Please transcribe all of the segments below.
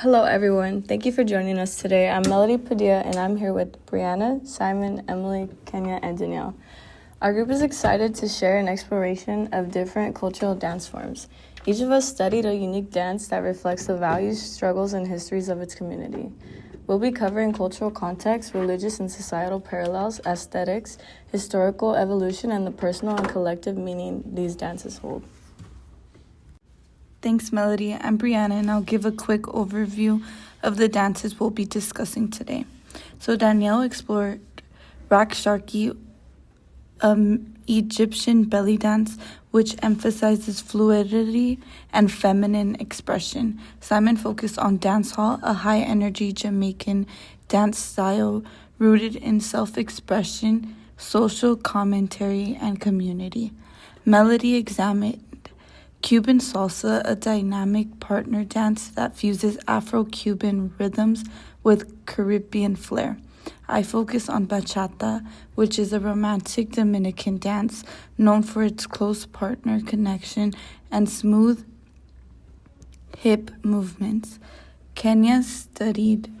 Hello, everyone. Thank you for joining us today. I'm Melody Padilla, and I'm here with Brianna, Simon, Emily, Kenya, and Danielle. Our group is excited to share an exploration of different cultural dance forms. Each of us studied a unique dance that reflects the values, struggles, and histories of its community. We'll be covering cultural context, religious and societal parallels, aesthetics, historical evolution, and the personal and collective meaning these dances hold. Thanks, Melody. I'm Brianna, and I'll give a quick overview of the dances we'll be discussing today. So Danielle explored Rakshaki, Egyptian belly dance, which emphasizes fluidity and feminine expression. Simon focused on dancehall, a high-energy Jamaican dance style rooted in self-expression, social commentary, and community. Melody examined Cuban salsa, a dynamic partner dance that fuses Afro-Cuban rhythms with Caribbean flair. I focus on bachata, which is a romantic Dominican dance known for its close partner connection and smooth hip movements. Kenya studied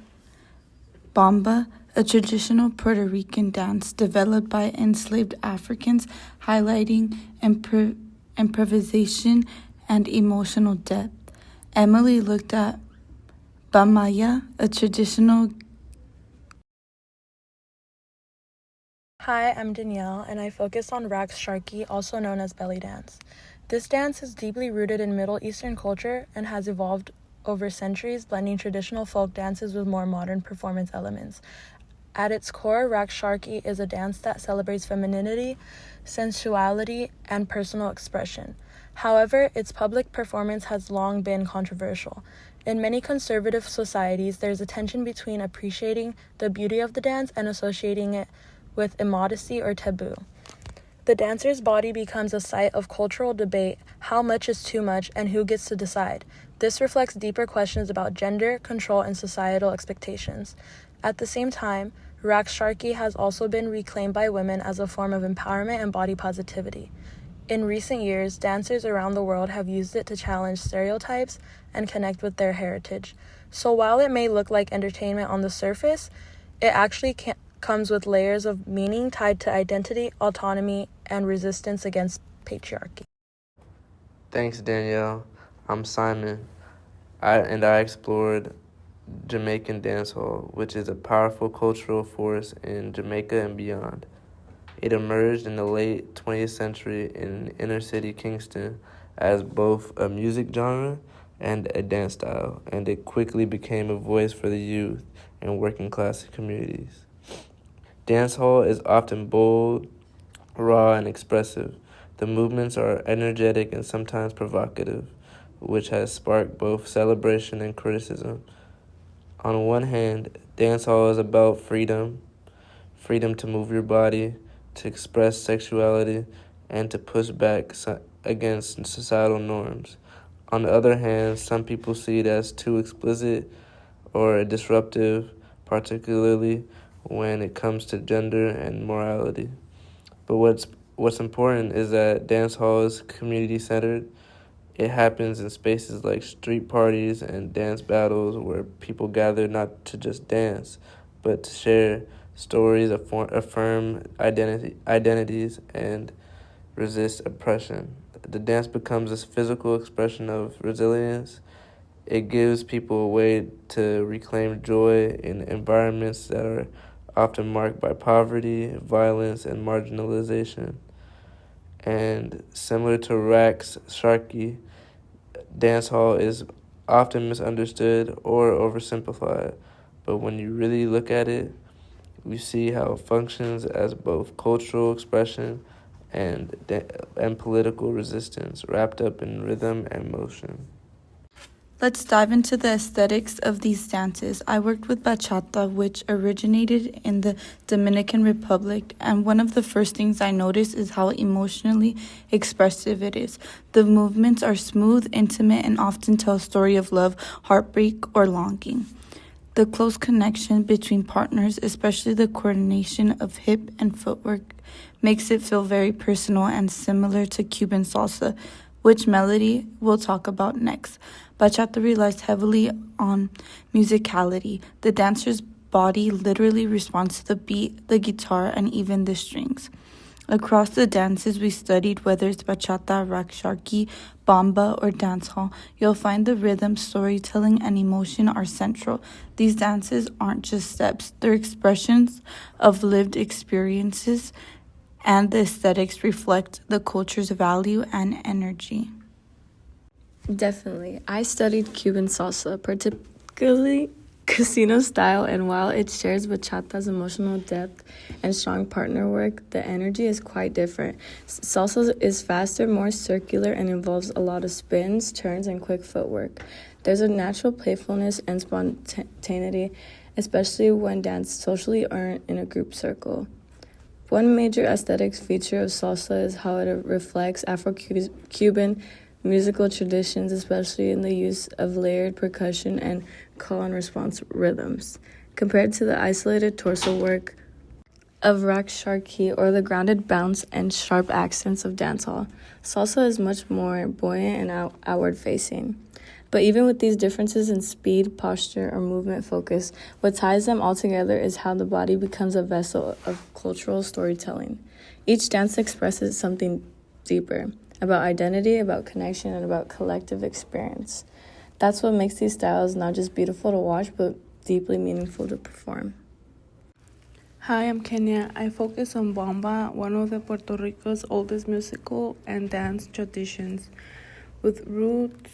bamba, a traditional Puerto Rican dance developed by enslaved Africans, highlighting improvisation and emotional depth. Emily looked at Bamaya, a traditional. Hi, I'm Danielle, and I focus on Rakshaki, also known as belly dance. This dance is deeply rooted in Middle Eastern culture and has evolved over centuries, blending traditional folk dances with more modern performance elements. At its core, Rakshaki is a dance that celebrates femininity, sensuality, and personal expression. However, its public performance has long been controversial. In many conservative societies, there's a tension between appreciating the beauty of the dance and associating it with immodesty or taboo. The dancer's body becomes a site of cultural debate: how much is too much, and who gets to decide. This reflects deeper questions about gender, control, and societal expectations. At the same time, Rakshaki has also been reclaimed by women as a form of empowerment and body positivity. In recent years, dancers around the world have used it to challenge stereotypes and connect with their heritage. So while it may look like entertainment on the surface, it actually comes with layers of meaning tied to identity, autonomy, and resistance against patriarchy. Thanks, Danielle. I'm Simon, I explored Jamaican dancehall, which is a powerful cultural force in Jamaica and beyond. It emerged in the late 20th century in inner-city Kingston as both a music genre and a dance style, and it quickly became a voice for the youth and working-class communities. Dancehall is often bold, raw, and expressive. The movements are energetic and sometimes provocative, which has sparked both celebration and criticism. On one hand, dancehall is about freedom to move your body, to express sexuality, and to push back against societal norms. On the other hand, some people see it as too explicit or disruptive, particularly when it comes to gender and morality. But what's important is that dancehall is community-centered. It happens in spaces like street parties and dance battles where people gather not to just dance, but to share stories, affirm identities, and resist oppression. The dance becomes a physical expression of resilience. It gives people a way to reclaim joy in environments that are often marked by poverty, violence, and marginalization. And similar to Rakshaki, dancehall is often misunderstood or oversimplified, but when you really look at it, you see how it functions as both cultural expression and political resistance wrapped up in rhythm and motion. Let's dive into the aesthetics of these dances. I worked with bachata, which originated in the Dominican Republic, and one of the first things I noticed is how emotionally expressive it is. The movements are smooth, intimate, and often tell a story of love, heartbreak, or longing. The close connection between partners, especially the coordination of hip and footwork, makes it feel very personal and similar to Cuban salsa, which Melody will talk about next. Bachata relies heavily on musicality. The dancer's body literally responds to the beat, the guitar, and even the strings. Across the dances we studied, whether it's bachata, ragsharki, bamba, or dancehall, you'll find the rhythm, storytelling, and emotion are central. These dances aren't just steps, they're expressions of lived experiences, and the aesthetics reflect the culture's value and energy. Definitely. I studied Cuban salsa, particularly casino style, and while it shares bachata's emotional depth and strong partner work, the energy is quite different. Salsa is faster, more circular, and involves a lot of spins, turns, and quick footwork. There's a natural playfulness and spontaneity, especially when danced socially or in a group circle. One major aesthetics feature of salsa is how it reflects Afro-Cuban musical traditions, especially in the use of layered percussion and call and response rhythms, compared to the isolated torso work of ragsharki or the grounded bounce and sharp accents of dancehall. Salsa is much more buoyant and outward-facing. But even with these differences in speed, posture, or movement focus, what ties them all together is how the body becomes a vessel of cultural storytelling. Each dance expresses something deeper, about identity, about connection, and about collective experience. That's what makes these styles not just beautiful to watch, but deeply meaningful to perform. Hi, I'm Kenya. I focus on Bomba, one of the Puerto Rico's oldest musical and dance traditions, with roots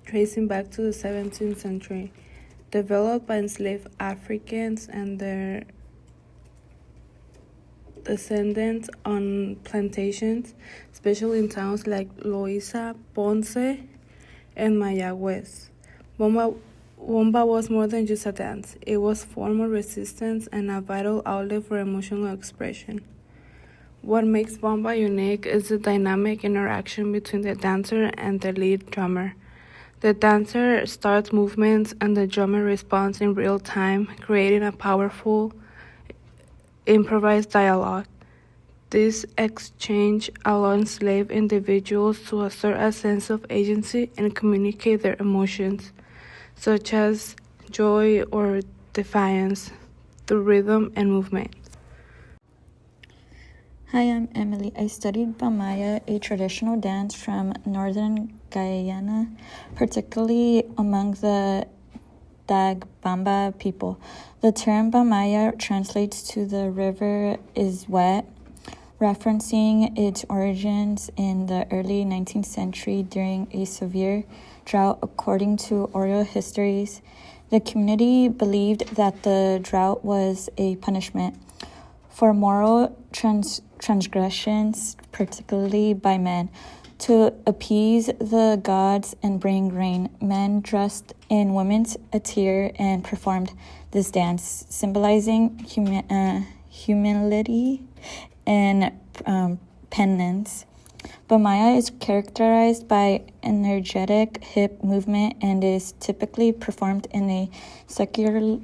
tracing back to the 17th century. Developed by enslaved Africans and their descendants on plantations, especially in towns like Loíza, Ponce, and Mayagüez. Bomba was more than just a dance. It was a form of resistance and a vital outlet for emotional expression. What makes Bomba unique is the dynamic interaction between the dancer and the lead drummer. The dancer starts movements and the drummer responds in real time, creating a powerful improvised dialogue. This exchange allows enslaved individuals to assert a sense of agency and communicate their emotions, such as joy or defiance, through rhythm and movement. Hi, I'm Emily. I studied Bamaya, a traditional dance from northern Guyana, particularly among the Dagbamba people. The term Bamaya translates to "the river is wet," referencing its origins in the early 19th century during a severe drought. According to oral histories, the community believed that the drought was a punishment for moral transgressions, particularly by men. To appease the gods and bring rain, men dressed in women's attire and performed this dance, symbolizing humility and penance. Bamaya is characterized by energetic hip movement and is typically performed in a secular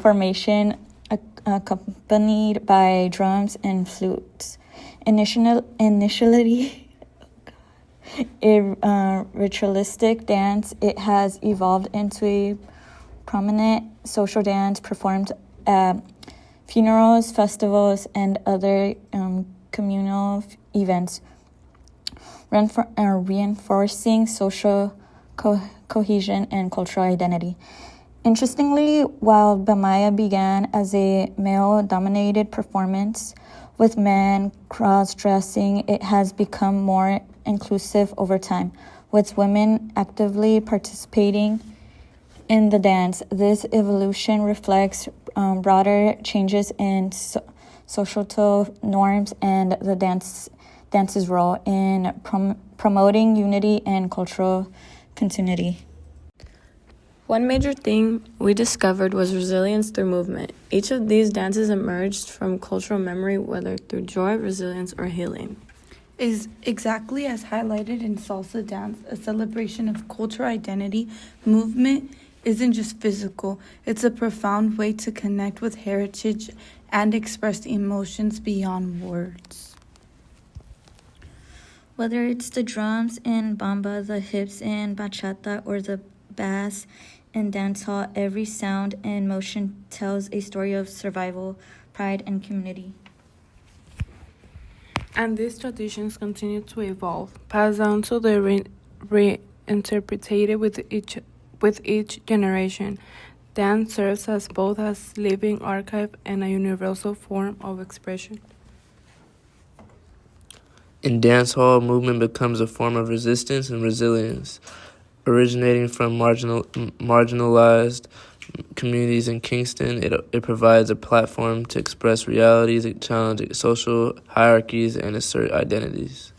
formation, accompanied by drums and flutes. Initially a ritualistic dance, it has evolved into a prominent social dance performed at funerals, festivals, and other communal events, reinforcing social cohesion and cultural identity. Interestingly, while Bamaya began as a male-dominated performance with men cross-dressing, it has become more inclusive over time, with women actively participating in the dance. This evolution reflects broader changes in societal norms and the dance's role in promoting unity and cultural continuity. One major thing we discovered was resilience through movement. Each of these dances emerged from cultural memory, whether through joy, resilience, or healing. Is exactly as highlighted in salsa dance, a celebration of cultural identity. Movement isn't just physical, it's a profound way to connect with heritage and express emotions beyond words. Whether it's the drums in bamba, the hips in bachata, or the bass in dancehall, every sound and motion tells a story of survival, pride, and community. And these traditions continue to evolve, passed down to the reinterpreted with each generation. Dance serves as both a living archive and a universal form of expression. In dancehall, movement becomes a form of resistance and resilience. Originating from marginalized communities in Kingston, it provides a platform to express realities, challenge social hierarchies, and assert identities.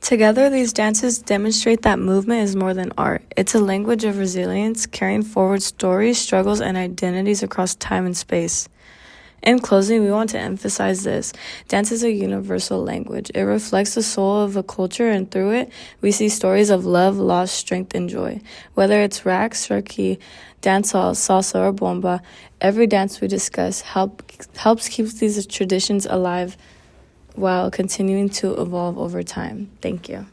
Together, these dances demonstrate that movement is more than art. It's a language of resilience, carrying forward stories, struggles, and identities across time and space. In closing, we want to emphasize this. Dance is a universal language. It reflects the soul of a culture, and through it, we see stories of love, loss, strength, and joy. Whether it's rags, sharki, dancehall, salsa, or bomba, every dance we discuss helps keep these traditions alive while continuing to evolve over time. Thank you.